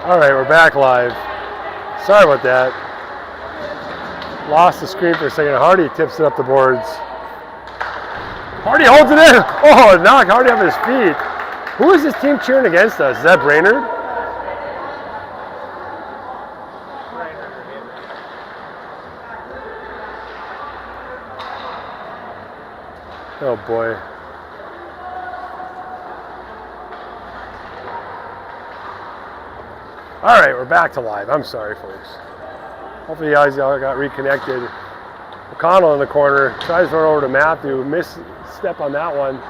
All right, we're back live. Sorry about that. Lost the screen for a second. Hardy tips it up the boards. Hardy holds it in. Oh, knock Hardy off his feet. Who is this team cheering against us? Is that Brainerd? Oh boy. All right, we're back to live. I'm sorry, folks. Hopefully you guys all got reconnected. O'Connell in the corner, tries to run over to Matthew, misstep on that one.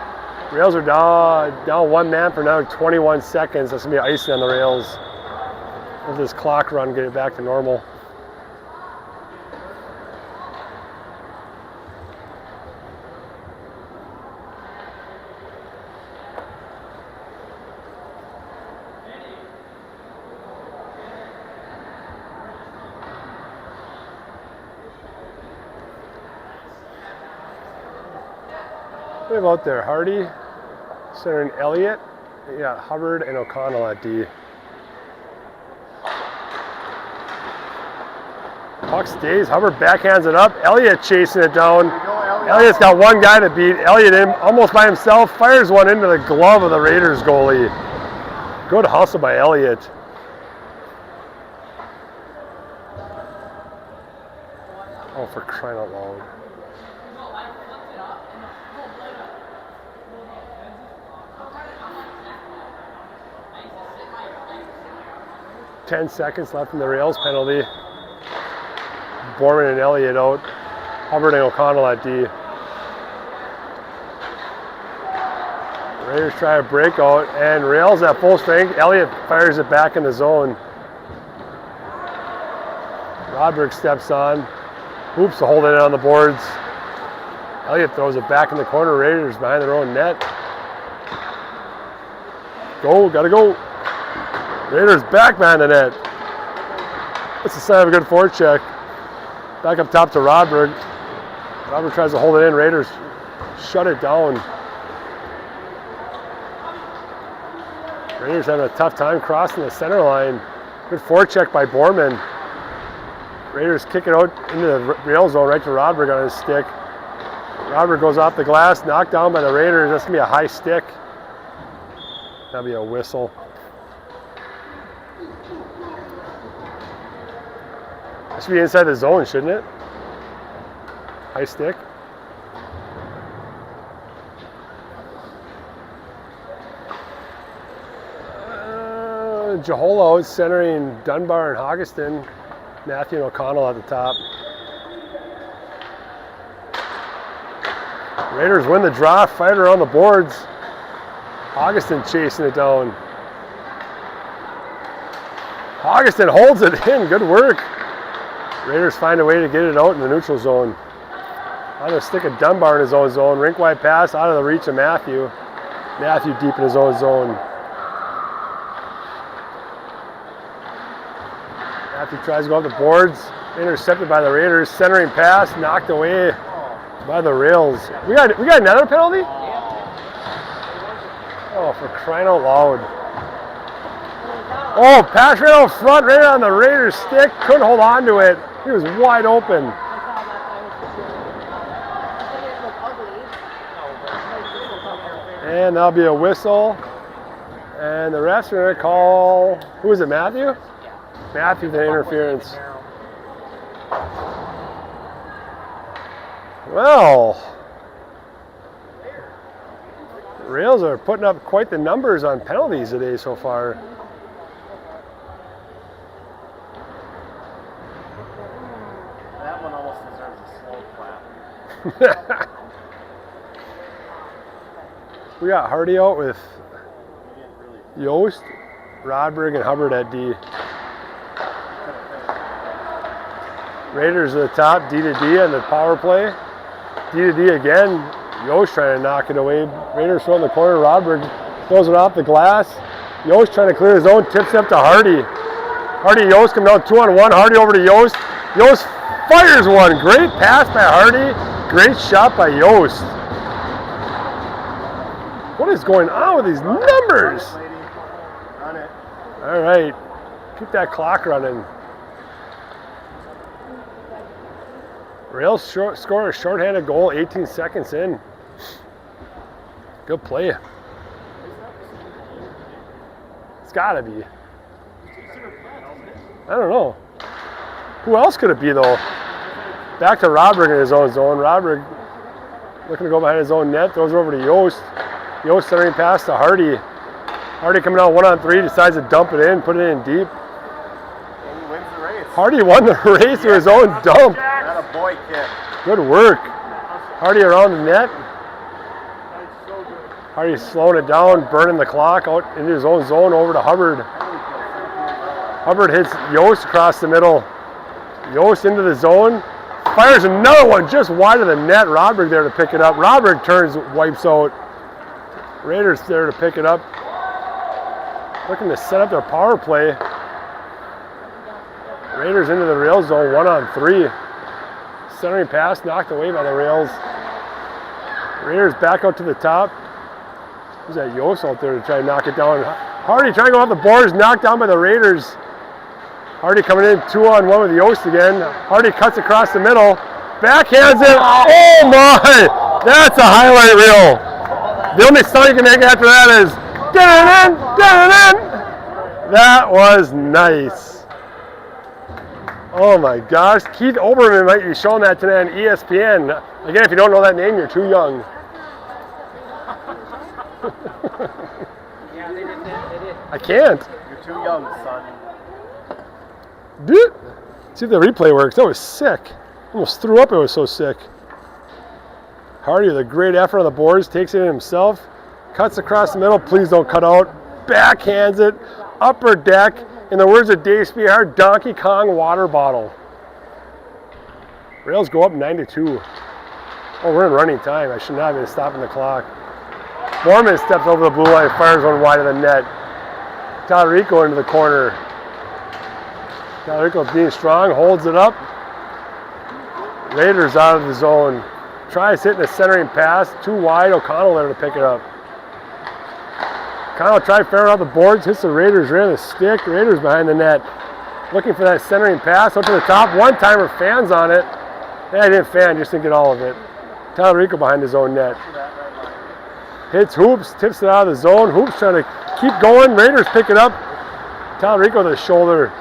Rails are down one man for now 21 seconds. That's gonna be icing on the rails. Let this clock run, get it back to normal. We have out there Hardy, centering Elliott. You got Hubbard and O'Connell at D. Puck stays. Hubbard backhands it up. Elliott chasing it down. Elliott's got one guy to beat. Elliott in almost by himself. Fires one into the glove of the Raiders goalie. Good hustle by Elliott. Oh, for crying out loud. 10 seconds left in the rails penalty. Borman and Elliott out. Hubbard and O'Connell at D. Raiders try a breakout, and rails at full strength. Elliott fires it back in the zone. Rodberg steps on. Hoops to hold it on the boards. Elliott throws it back in the corner. Raiders behind their own net. Go, gotta go. Raiders back behind the net. That's a sign of a good forecheck. Back up top to Rodberg. Rodberg tries to hold it in. Raiders shut it down. Raiders having a tough time crossing the center line. Good forecheck by Borman. Raiders kick it out into the rail zone right to Rodberg on his stick. Rodberg goes off the glass, knocked down by the Raiders. That's going to be a high stick. That'll be a whistle. That should be inside the zone, shouldn't it? High stick. Jahola out centering Dunbar and Hoggeston. Matthew and O'Connell at the top. Raiders win the draw, fight around the boards. Hoggeston chasing it down. Hoggeston holds it in, good work. Raiders find a way to get it out in the neutral zone. On the stick of Dunbar in his own zone. Rink wide pass out of the reach of Matthew. Matthew deep in his own zone. Matthew tries to go up the boards. Intercepted by the Raiders. Centering pass knocked away by the rails. We got another penalty? Oh, for crying out loud. Oh, pass right out front, right on the Raiders stick. Couldn't hold on to it. He was wide open. And that'll be a whistle. And the refs are going to call, who is it, Matthew? Yeah. Matthew, the interference. Well, the Rails are putting up quite the numbers on penalties today so far. That one almost deserves a slow clap. We got Hardy out with Yost, Rodberg, and Hubbard at D. Raiders at the top, D to D on the power play. D to D again. Yost trying to knock it away. Raiders throw in the corner. Rodberg throws it off the glass. Yost trying to clear his own, tips up to Hardy. Hardy Yost coming out 2-on-1. Hardy over to Yost. Yost fires one. Great pass by Hardy. Great shot by Yost. What is going on with these numbers? On it. All right. Keep that clock running. Rails score a shorthanded goal 18 seconds in. Good play. It's gotta be. I don't know. Who else could it be though? Back to Rodberg in his own zone. Rodberg looking to go behind his own net. Throws it over to Yost. Yost centering pass to Hardy. Hardy coming out 1-on-3. Decides to dump it in. Put it in deep. And he wins the race. Hardy won the race with his own dump. Not a boy kid. Good work. Hardy around the net. Hardy's slowing it down, burning the clock out into his own zone over to Hubbard. Hubbard hits Yost across the middle. Yost into the zone. Fires another one just wide of the net. Rodberg there to pick it up. Rodberg turns, wipes out. Raiders there to pick it up. Looking to set up their power play. Raiders into the rail zone, 1-on-3. Centering pass knocked away by the Rails. Raiders back out to the top. Who's that Yost out there to try to knock it down? Hardy trying to go off the boards, knocked down by the Raiders. Hardy coming in 2-on-1 with Yost again. Hardy cuts across the middle. Backhands it. Oh my! That's a highlight reel. The only sound you can make after that is dun dun dun. That was nice. Oh my gosh. Keith Oberman might be showing that today on ESPN. Again, if you don't know that name, you're too young. Yeah, they did. I can't. You're too young, son. Dude. See if the replay works. That was sick. Almost threw up. It was so sick. Hardy with a great effort on the boards. Takes it in himself. Cuts across the middle. Please don't cut out. Backhands it. Upper deck. In the words of Dave Spiehart, Donkey Kong water bottle. Rails go up 9-2. Oh, we're in running time. I should not have been stopping the clock. Borman steps over the blue line, fires one wide of the net. Talarico into the corner. Talarico being strong, holds it up. Raiders out of the zone. Tries hitting a centering pass, too wide. O'Connell there to pick it up. O'Connell tried firing out the boards, hits the Raiders right on the stick. Raiders behind the net. Looking for that centering pass up to the top. One-timer, fans on it. Yeah, I didn't fan, just didn't get all of it. Talarico behind his own net. Hits Hoops, tips it out of the zone. Hoops trying to keep going. Raiders pick it up. Talarico to the shoulder.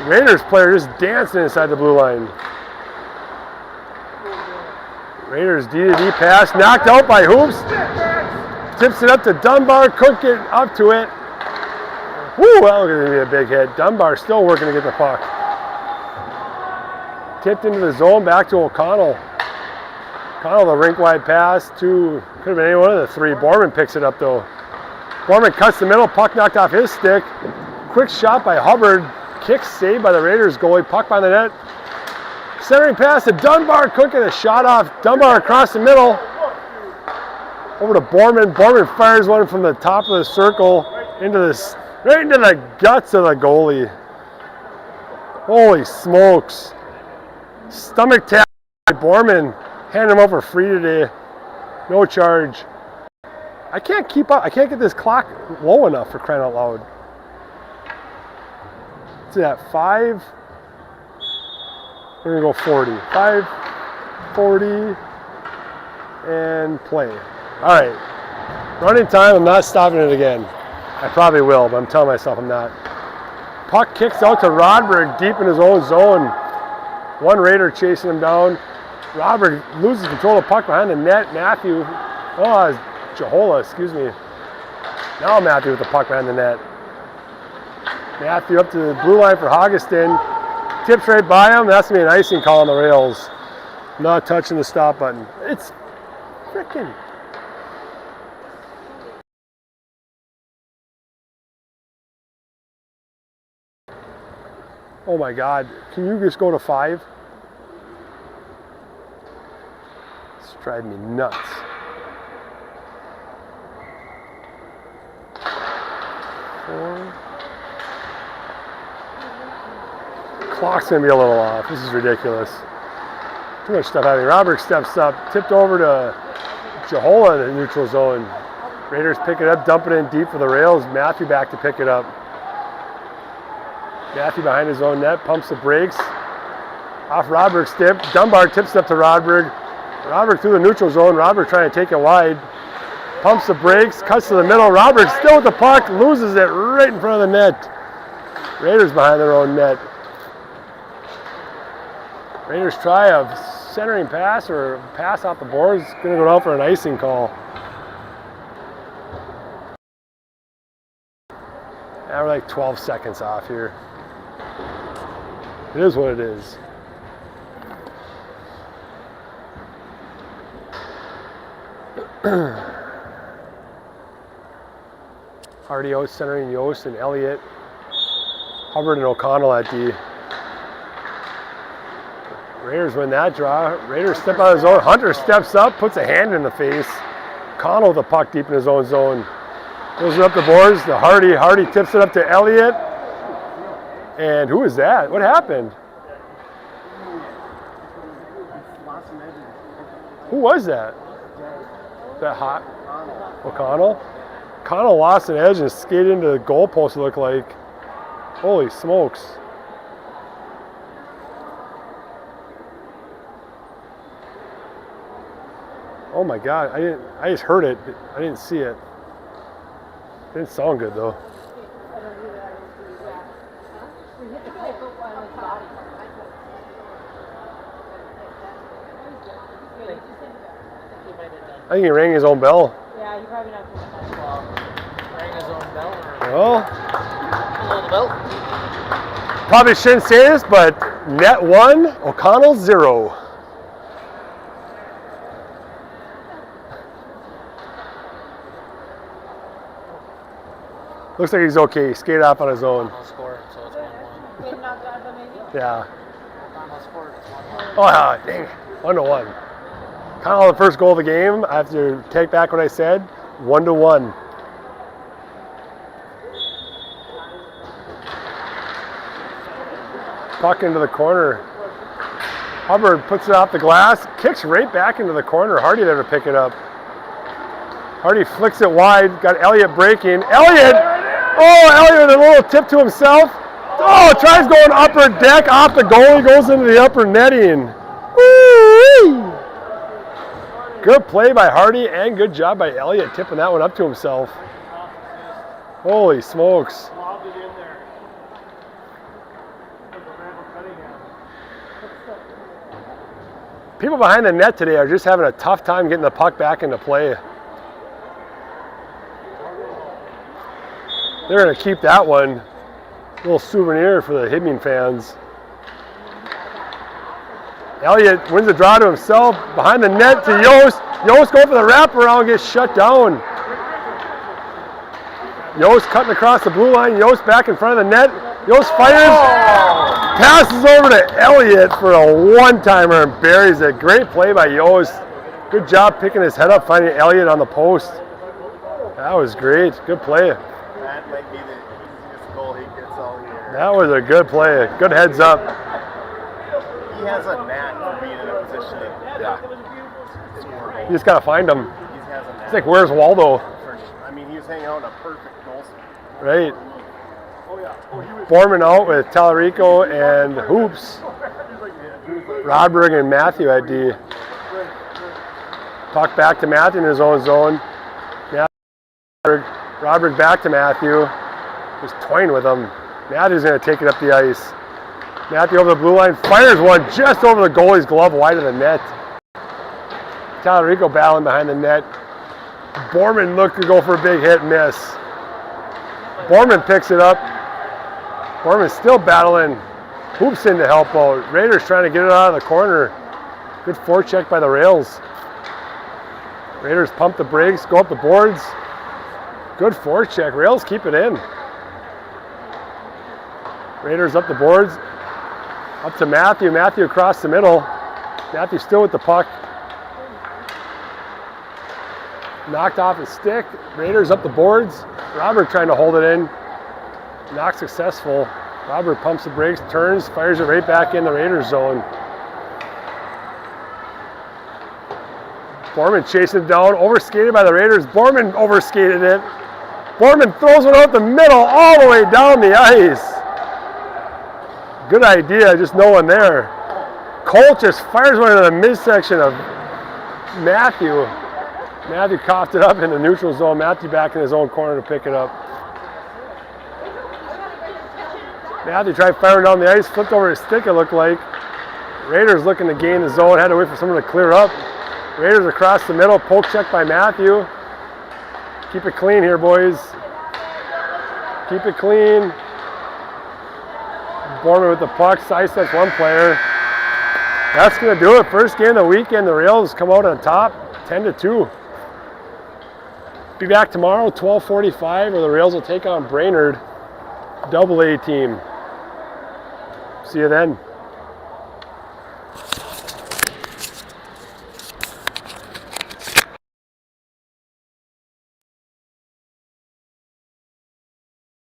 Raiders player just dancing inside the blue line. Raiders D-to-D pass, knocked out by Hoops. Tips it up to Dunbar, couldn't get up to it. Woo, that was going to be a big hit. Dunbar still working to get the puck. Tipped into the zone, back to O'Connell. O'Connell, the rink-wide pass to, could have been any one of the three. Borman picks it up though. Borman cuts the middle, puck knocked off his stick. Quick shot by Hubbard. Kick saved by the Raiders goalie, puck by the net. Centering pass to Dunbar, couldn't get a shot off. Dunbar across the middle. Over to Borman. Borman fires one from the top of the circle into this, right into the guts of the goalie. Holy smokes. Stomach tap by Borman. Hand him over free today. No charge. I can't keep up. I can't get this clock low enough for crying out loud. It's at 5. We're going to go 40. 5, 40, and play. All right. Running time. I'm not stopping it again. I probably will, but I'm telling myself I'm not. Puck kicks out to Rodberg deep in his own zone. One Raider chasing him down. Rodberg loses control of the puck behind the net. Matthew, Jahola, excuse me. Now Matthew with the puck behind the net. Matthew up to the blue line for Hoggeston. Tips right by him. That's going to be an icing call on the rails. Not touching the stop button. It's freaking... Oh my God. Can you just go to 5? It's driving me nuts. Clock's going to be a little off. This is ridiculous. Too much stuff happening. Robert steps up, tipped over to Jahola in the neutral zone. Raiders pick it up, dump it in deep for the rails. Matthew back to pick it up. Matthew behind his own net, pumps the brakes. Off Rodberg's tip. Dunbar tips it up to Rodberg. Rodberg through the neutral zone. Rodberg trying to take it wide. Pumps the brakes, cuts to the middle. Rodberg still with the puck, loses it right in front of the net. Raiders behind their own net. Raiders try a centering pass or pass off the boards. Going to go down for an icing call. Now we're like 12 seconds off here. It is what it is. Hardy out centering Yost and Elliott. Hubbard and O'Connell at D. Raiders win that draw. Raiders step out of his zone. Hunter steps up, puts a hand in the face. O'Connell with the puck deep in his own zone. Goes it up the boards to Hardy. Hardy tips it up to Elliott. And who is that? What happened? Who was that? That hot? O'Connell? O'Connell lost an edge and skated into the goalpost, it looked like. Holy smokes. Oh my God, I just heard it. I didn't see it. Didn't sound good though. I think he rang his own bell. Yeah, he probably not Rang his own bell or Well, below the belt. probably shouldn't say this, but net 1, O'Connell 0. Looks like he's okay. He skated off on his own. O'Connell scored, so it's 1-1. Getting knocked out, but maybe? Yeah. O'Connell scored, it's 1-1. Oh, yeah, dang it. 1-1. O'Connell, the first goal of the game. I have to take back what I said. 1-1. Puck into the corner. Hubbard puts it off the glass, kicks right back into the corner. Hardy there to pick it up. Hardy flicks it wide, got Elliott breaking. Elliott! Oh, Elliott with a little tip to himself. Oh, tries going upper deck, off the goalie, goes into the upper netting. Woo-wee! Good play by Hardy and good job by Elliott tipping that one up to himself. Holy smokes. People behind the net today are just having a tough time getting the puck back into play. They're going to keep that one. A little souvenir for the Hibbing fans. Elliott wins the draw to himself. Behind the net to Yost. Yost going for the wraparound, gets shut down. Yost cutting across the blue line. Yost back in front of the net. Yost fires. Passes over to Elliott for a one-timer and buries it. Great play by Yost. Good job picking his head up, finding Elliott on the post. That was great. Good play. That might be the easiest goal he gets all year. That was a good play. Good heads up. He has a knack for being in a position to score goals. You just got to find him. He has a knack. It's like, where's Waldo? I mean, he was hanging out in a perfect goal spot. Right. Borman out with Tallarico and Hoops. Rodberg and Matthew at D. Puck back to Matthew in his own zone. Rodberg back to Matthew. Just toying with him. Matthew's going to take it up the ice. Matthew over the blue line, fires one just over the goalie's glove, wide of the net. Tallarico battling behind the net. Borman looked to go for a big hit, miss. Borman picks it up. Borman's still battling. Hoops in to help out. Raiders trying to get it out of the corner. Good forecheck by the Rails. Raiders pump the brakes, go up the boards. Good forecheck. Rails keep it in. Raiders up the boards. Up to Matthew. Matthew across the middle. Matthew still with the puck. Knocked off his stick. Raiders up the boards. Robert trying to hold it in. Not successful. Robert pumps the brakes, turns, fires it right back in the Raiders zone. Borman chasing it down, overskated by the Raiders. Borman overskated it. Borman throws it out the middle, all the way down the ice. Good idea, just no one there. Colt just fires one into the midsection of Matthew. Matthew coughed it up in the neutral zone. Matthew back in his own corner to pick it up. Matthew tried firing down the ice, flipped over his stick, it looked like. Raiders looking to gain the zone, had to wait for someone to clear up. Raiders across the middle, poke check by Matthew. Keep it clean here, boys. Keep it clean. Borman with the puck, sidesteps one player. That's going to do it. First game of the weekend, the Rails come out on top, 10-2. Be back tomorrow, 12:45, where the Rails will take on Brainerd, AA team. See you then.